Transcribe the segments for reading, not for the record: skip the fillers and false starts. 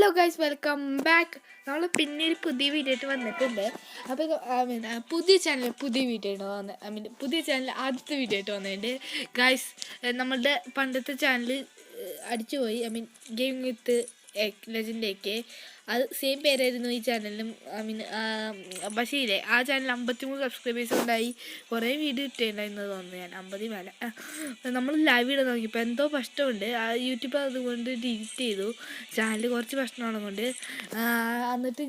Hello guys, welcome back. നമ്മൾ പിന്നെ ഒരു പുതിയ വീഡിയോ ആയിട്ട് വന്നിട്ടുണ്ട്. അപ്പോൾ പുതിയ ചാനൽ പുതിയ വീഡിയോ ആയിട്ട് പുതിയ ചാനൽ ആദ്യത്തെ വീഡിയോ ആയിട്ട് വന്നിട്ടുണ്ട് ഗൈസ്. നമ്മളുടെ പണ്ടത്തെ ചാനൽ അടിച്ചുപോയി. ഗെയിം വിത്ത് ലെജൻഡൊക്കെ അത് സെയിം പേരായിരുന്നു ഈ ചാനലിനും. പക്ഷേ ഇല്ലേ, ആ ചാനൽ 53 സബ്സ്ക്രൈബേഴ്സ് ഉണ്ടായി. കുറേ വീഡിയോ ഇട്ടുണ്ടായിരുന്നു തോന്നുന്നു. ഞാൻ 50 മേലെ നമ്മൾ ലൈവ് ഇടാൻ നോക്കിയപ്പോൾ എന്തോ പ്രശ്നമുണ്ട്. യൂട്യൂബ് അതുകൊണ്ട് ഡിലീറ്റ് ചെയ്തു ചാനൽ. കുറച്ച് പ്രശ്നമാണ് കൊണ്ട് എന്നിട്ട്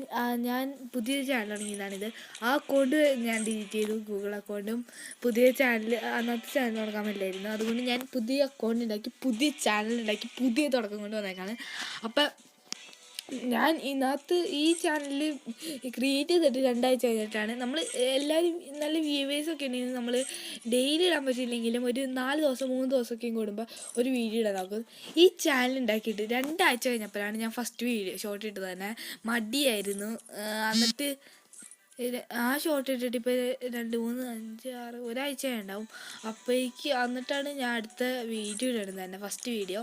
ഞാൻ പുതിയൊരു ചാനൽ തുടങ്ങിയതാണിത്. ആ അക്കൗണ്ട് ഞാൻ ഡിലീറ്റ് ചെയ്തു, ഗൂഗിൾ അക്കൗണ്ടും. പുതിയ ചാനൽ അന്നത്തെ ചാനൽ തുടങ്ങാൻ പറ്റില്ലായിരുന്നു. അതുകൊണ്ട് ഞാൻ പുതിയ അക്കൗണ്ട് ഉണ്ടാക്കി, പുതിയ ചാനൽ ഉണ്ടാക്കി, പുതിയ തുടക്കം കൊണ്ട് വന്നേക്കാണ്. അപ്പം ഞാൻ ഇതിനകത്ത് ഈ ചാനൽ ക്രിയേറ്റ് ചെയ്തിട്ട് 2 ആഴ്ച കഴിഞ്ഞിട്ടാണ്. നമ്മൾ എല്ലാവരും നല്ല വ്യൂവേഴ്സൊക്കെ ഉണ്ടെങ്കിൽ നമ്മൾ ഡെയിലി ഇടാൻ പറ്റില്ലെങ്കിലും ഒരു 4 ദിവസം 3 ദിവസമൊക്കെയും കൂടുമ്പോൾ ഒരു വീഡിയോ ഇടാൻ നോക്കും. ഈ ചാനൽ ഉണ്ടാക്കിയിട്ട് 2 ആഴ്ച കഴിഞ്ഞപ്പോഴാണ് ഞാൻ ഫസ്റ്റ് വീഡിയോ ഷോർട്ട് ഇട്ടത് തന്നെ. മടിയായിരുന്നു. എന്നിട്ട് ആ ഷോർട്ട് ഇട്ടിട്ട് ഇപ്പോൾ 2, 3, 5, 6 ഒരാഴ്ച ഉണ്ടാവും. അപ്പോഴേക്ക് എന്നിട്ടാണ് ഞാൻ അടുത്ത വീഡിയോ ഇടുന്നത് തന്നെ, ഫസ്റ്റ് വീഡിയോ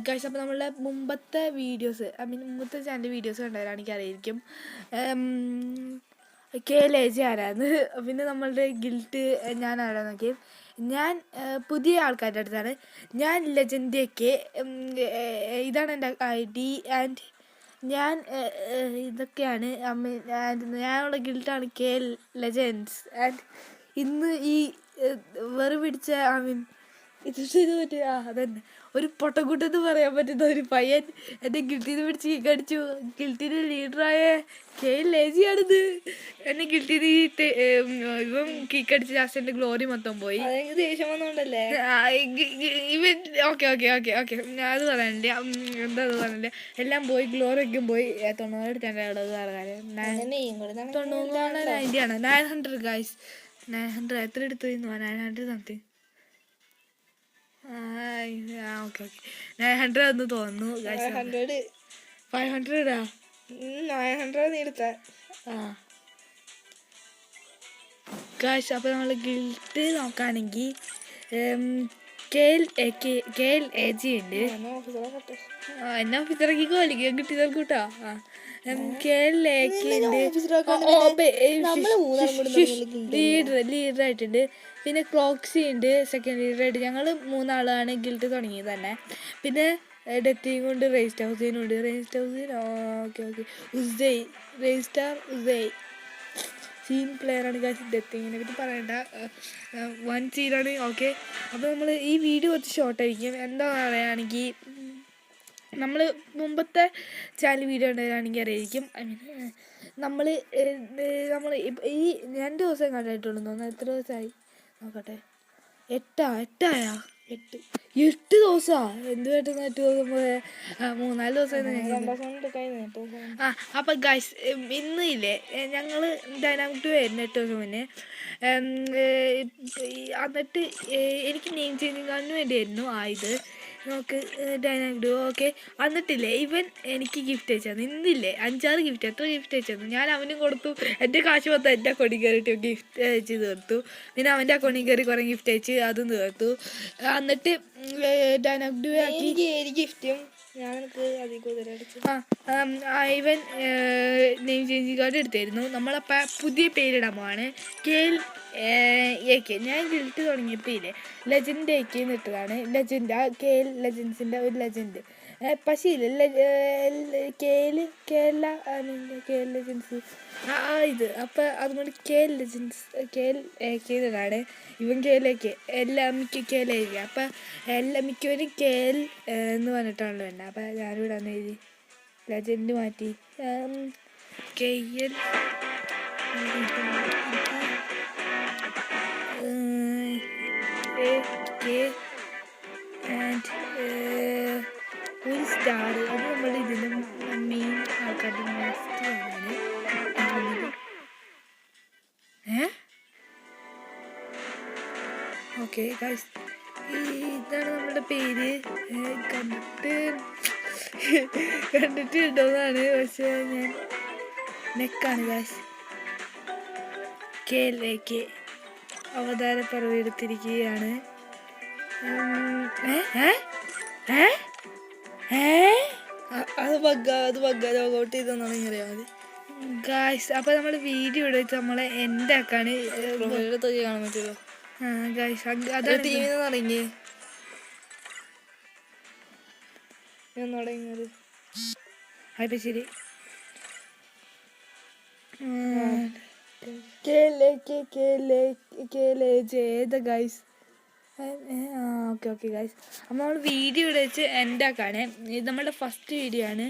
ഗൈസ്. അപ്പോൾ നമ്മളുടെ മുമ്പത്തെ വീഡിയോസ് മുമ്പത്തെ ചാനൽ വീഡിയോസ് കണ്ടവരാണെങ്കിൽ അറിയായിരിക്കും KLAG ആരാന്ന്. പിന്നെ നമ്മളുടെ ഗിൽറ്റ് ഞാൻ ആരാന്ന് നോക്കി. ഞാൻ പുതിയ ആൾക്കാരുടെ അടുത്താണ്. ഞാൻ ലെജൻഡൊക്കെ ഇതാണ് എൻ്റെ ID ആൻഡ് ഞാൻ ഇതൊക്കെയാണ്. ഞാനുള്ള ഗിൽറ്റാണ് KL Legends. ആൻഡ് ഇന്ന് ഈ വെറു പിടിച്ച ഇത് പറ്റിയ അതന്നെ ഒരു പൊട്ടക്കുട്ടെന്ന് പറയാൻ പറ്റുന്ന ഒരു പയ്യൻ എൻ്റെ ഗിൽറ്റിന്ന് പിടിച്ച് കടിച്ചു. ഗിൽറ്റിൻ്റെ ലീഡറായ KLAG ആണിത്. എന്നെ ഗിൽറ്റിന്ന് ഇവൻ കീക്കടിച്ച് ലാസ്റ്റ് എൻ്റെ ഗ്ലോറി മൊത്തം പോയി. ദേഷ്യം വന്നോണ്ടല്ലേ ഇവൻ ഓക്കെ അത് പറയാനില്ല. എന്താ പറയാനില്ല, എല്ലാം പോയി, ഗ്ലോറിയൊക്കെ പോയി. 90 എടുത്തേണ്ട കാര്യം 90 ആണ്. 900 ഗൈസ്, 900 എത്ര എടുത്തു? 900 സംതിങ്. ഓക്കെ 900 എന്ന് തോന്നുന്നു. 500 എടുത്ത ഗൈസ്. അപ്പോൾ നമ്മൾ ഗിൽറ്റ് നോക്കുകയാണെങ്കിൽ KLAG ഉണ്ട്. എന്നെ ഓഫീസറാക്കി കോലിക്കാൻ കിട്ടിയത് കൂട്ടാ. KLAG ലീഡറായിട്ടുണ്ട്. പിന്നെ ക്രോക്സി ഉണ്ട് സെക്കൻഡ് ലീഡറായിട്ട്. ഞങ്ങൾ 3 ആളാണ് ഗിൽറ്റ് തുടങ്ങിയത് തന്നെ. പിന്നെ ഡെറ്റിങ് കൊണ്ട് റേസ്റ്റ് ഹൗസിനുണ്ട്. ഓക്കെ ഉസൈ സീൻ പ്ലെയറാണ് ഗൈസ്. ഡെത്തിങ്ങിനെ പറ്റി പറയണ്ട, 1 സീനാണ്. ഓക്കെ, അപ്പോൾ നമ്മൾ ഈ വീഡിയോ കുറച്ച് ഷോർട്ടായിരിക്കും. എന്താ പറയുകയാണെങ്കിൽ നമ്മൾ മുമ്പത്തെ ചാനൽ വീഡിയോ ഉണ്ടായിരുന്നെങ്കിൽ അറിയായിരിക്കും. നമ്മൾ ഈ 2 ദിവസം കണ്ടായിട്ടുള്ളൂ തോന്നുന്നു. എത്ര ദിവസമായി നോക്കട്ടെ. 8 ദിവസമാണ്. എന്ത് പറ്റുന്ന 8 ദിവസം പോയ 3-4 ദിവസം. അപ്പം ഗൈസ്, ഇന്ന് ഇല്ലേ ഞങ്ങൾ ഡൈനാമിക് 2 ആയിരുന്നു 8 ദിവസം മുന്നേ. എന്നിട്ട് എനിക്ക് നെയിം ചേഞ്ചിങ് കാർഡിന് വേണ്ടിയായിരുന്നു ആയത്. നമുക്ക് ഡൈനാമിക് 2 ഓക്കെ. എന്നിട്ടില്ലേ ഇവൻ എനിക്ക് ഗിഫ്റ്റ് അയച്ചു. ഇന്നില്ലേ 5-6 ഗിഫ്റ്റ്, എത്ര ഗിഫ്റ്റ് അയച്ചു. ഞാൻ അവനും കൊടുത്തു. എൻ്റെ കാശ് മൊത്തം എൻ്റെ അക്കൗണ്ടിൽ കയറിയിട്ട് ഗിഫ്റ്റ് അയച്ച് തീർത്തു. പിന്നെ അവൻ്റെ അക്കൗണ്ടിൽ കയറി കുറേ ഗിഫ്റ്റ് അയച്ച് അതും തീർത്തു. എന്നിട്ട് ഡൈനാമിക് 2 ആക്കി ഗിഫ്റ്റും ഇവൻ നെയിം ചേഞ്ചിങ് കാർഡ് എടുത്തായിരുന്നു. നമ്മളപ്പോൾ പുതിയ പേരിടാൻ പോവാണ്, KLAG. ഞാൻ ഗിൽറ്റ് തുടങ്ങിയപ്പോൾ ഇല്ലേ ലെജൻഡ് AK ഇട്ടതാണ്. ലെജൻഡ് KL Legendsൻ്റെ ഒരു ലെജൻഡ്. പക്ഷേ ഇല്ല KL Legends ഇത്. അപ്പം അതുകൊണ്ട് KL Legends KLAG ഇതാണ്. ഇവൻ KLAG മിക്ക KLAG. അപ്പം മിക്കവരും KL എന്ന് പറഞ്ഞിട്ടാണല്ലോ വേണ്ടത്. അപ്പം ഞാനിവിടെ എഴുതി ലെജൻഡ് മാറ്റി KL ആൻഡ് ഒരു സ്റ്റാർ. അത് നമ്മൾ ഇതിൻ്റെ മെയിൻ ആൾക്കാരുടെ മോസ്റ്റാണ്. ഓക്കെ ഗൈസ്, ഇതാണ് നമ്മുടെ പേര്. കണ്ടിട്ട് ഇടുന്നതാണ്, പക്ഷേ ഞാൻ നെക്കാണ് ഗൈസ്. KLAG അവതാര പറവെടുത്തിരിക്കുകയാണ്. അത് ബഗ്ഗ ലോഗൗട്ട് ചെയ്തെന്നാണെങ്കിൽ അറിയാം മതി. ഗായ്സ് അപ്പോൾ നമ്മൾ വീഡിയോ എടുത്ത് നമ്മളെ എൻ്റെ ആക്കാണ് പ്രൊഫൈലെടുത്തൊക്കെ കാണാൻ പറ്റുമല്ലോ. ഗായ്സ് അത് അതാണ് ടീമിൽ നിന്ന് ഇറങ്ങി തുടങ്ങിയത്. അപ്പം ശരി ഏതാ ഗൈസ്? ഓക്കെ ഗൈസ്, അപ്പോൾ നമ്മൾ വീഡിയോ വെച്ച് എൻ്റെ ആക്കാണ്. ഇത് നമ്മുടെ ഫസ്റ്റ് വീഡിയോ ആണ്.